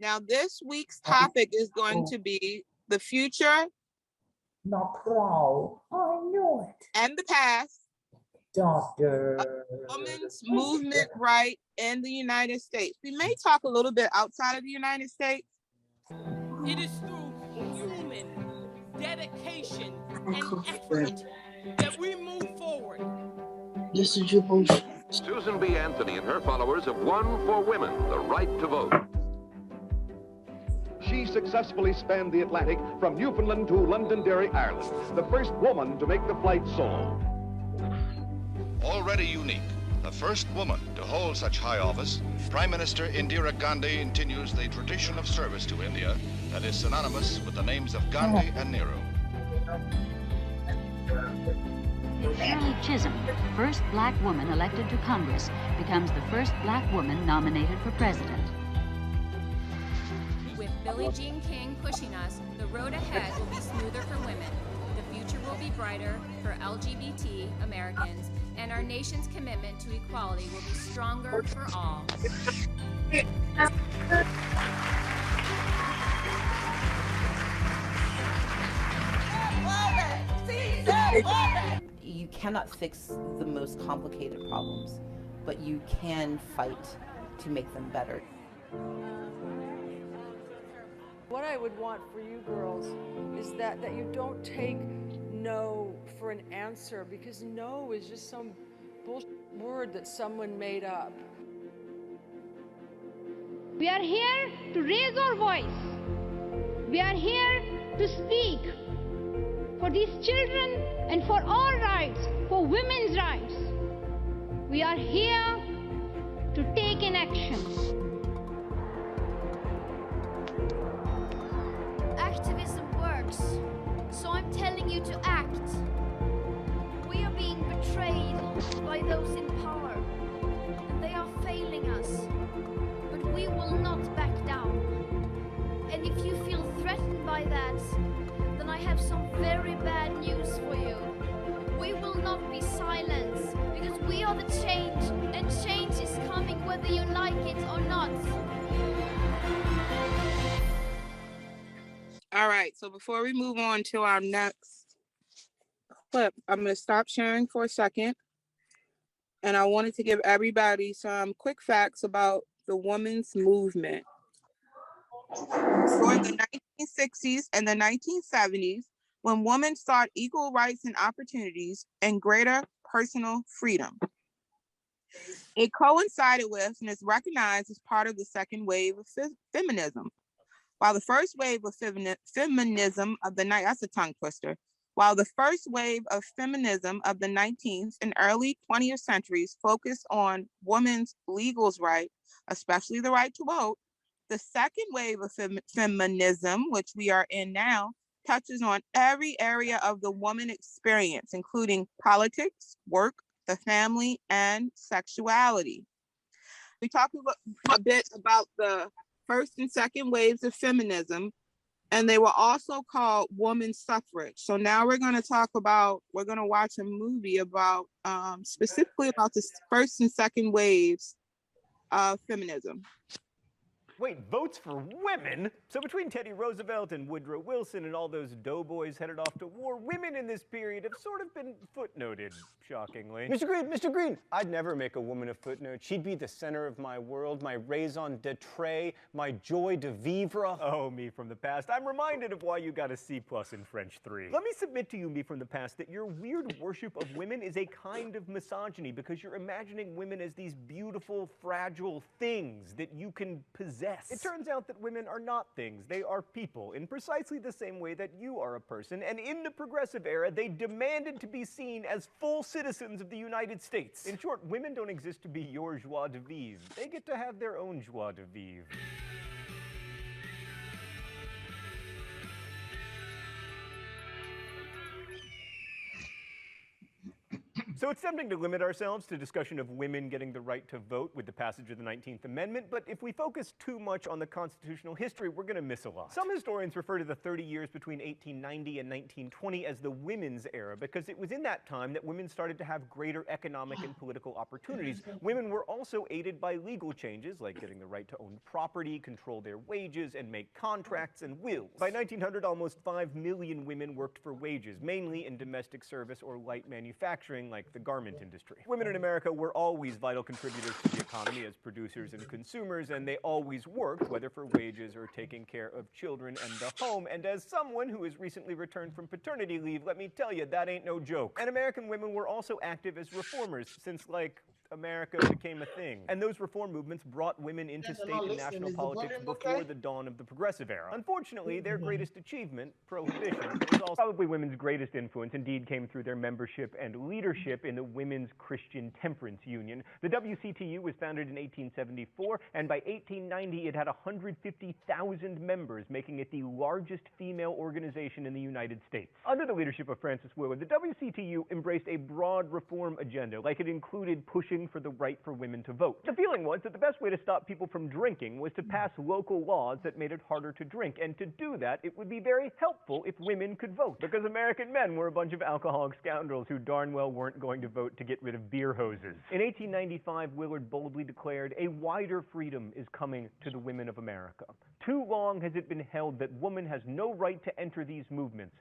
Now, this week's topic is going to be the future, not proud. I knew it. and the past Doctor. of women's movement right in the United States. We may talk a little bit outside of the United States. It is through human dedication and effort that we move forward. This is your bullshit. Susan B. Anthony and her followers have won for women the right to vote. She successfully spanned the Atlantic from Newfoundland to Londonderry, Ireland, the first woman to make the flight solo. Already unique, the first woman to hold such high office, Prime Minister Indira Gandhi continues the tradition of service to India that is synonymous with the names of Gandhi and Nehru. Shirley Chisholm, first black woman elected to Congress, becomes the first black woman nominated for president. With Billie Jean King pushing us, the road ahead will be smoother for women. The future will be brighter for LGBT Americans, and our nation's commitment to equality will be stronger for all. You cannot fix the most complicated problems, but you can fight to make them better. What I would want for you girls is that you don't take no for an answer, because no is just some bullshit word that someone made up. We are here to raise our voice. We are here to speak for these children and for all rights, for women's rights. We are here to take an action. Activism works, so I'm telling you to act. We are being betrayed by those in power, and they are failing us. But we will not back down. And if you feel threatened by that, then I have some very bad news for you. We will not be silenced, because we are the change, and change is coming whether you like it or not. All right, so before we move on to our next clip, I'm going to stop sharing for a second. And I wanted to give everybody some quick facts about the women's movement. During the 1960s and the 1970s, when women sought equal rights and opportunities and greater personal freedom, it coincided with and is recognized as part of the second wave of feminism. While the first wave of feminism of the that's a tongue twister. While the first wave of feminism of the 19th and early 20th centuries focused on women's legal rights, especially the right to vote, the second wave of feminism, which we are in now, touches on every area of the woman experience, including politics, work, the family, and sexuality. We talked a bit about the first and second waves of feminism, and they were also called women's suffrage. So now we're going to watch a movie about specifically about the first and second waves of feminism. Wait, votes for women? So between Teddy Roosevelt and Woodrow Wilson and all those doughboys headed off to war, women in this period have sort of been footnoted, shockingly. Mr. Green, I'd never make a woman a footnote. She'd be the center of my world, my raison d'etre, my joie de vivre. Oh, me from the past. I'm reminded of why you got a C+ in French 3. Let me submit to you, me from the past, that your weird worship of women is a kind of misogyny, because you're imagining women as these beautiful, fragile things that you can possess. It turns out that women are not things. They are people, in precisely the same way that you are a person, and in the progressive era, they demanded to be seen as full citizens of the United States. In short, women don't exist to be your joie de vivre. They get to have their own joie de vivre. So it's tempting to limit ourselves to discussion of women getting the right to vote with the passage of the 19th Amendment, but if we focus too much on the constitutional history, we're going to miss a lot. Some historians refer to the 30 years between 1890 and 1920 as the women's era, because it was in that time that women started to have greater economic and political opportunities. Women were also aided by legal changes, like getting the right to own property, control their wages, and make contracts and wills. By 1900, almost 5 million women worked for wages, mainly in domestic service or light manufacturing, like the garment industry. Women in America were always vital contributors to the economy as producers and consumers, and they always worked, whether for wages or taking care of children and the home. And as someone who has recently returned from paternity leave, let me tell you, that ain't no joke. And American women were also active as reformers, since, like, America became a thing. And those reform movements brought women into state and national politics before the dawn of the progressive era. Unfortunately, their greatest achievement, prohibition, was also probably women's greatest influence, indeed came through their membership and leadership in the Women's Christian Temperance Union. The WCTU was founded in 1874, and by 1890 it had 150,000 members, making it the largest female organization in the United States. Under the leadership of Frances Willard, the WCTU embraced a broad reform agenda, like it included pushing for the right for women to vote. The feeling was that the best way to stop people from drinking was to pass local laws that made it harder to drink, and to do that, it would be very helpful if women could vote, because American men were a bunch of alcoholic scoundrels who darn well weren't going to vote to get rid of beer hoses. In 1895, Willard boldly declared, "A wider freedom is coming to the women of America. Too long has it been held that woman has no right to enter these movements."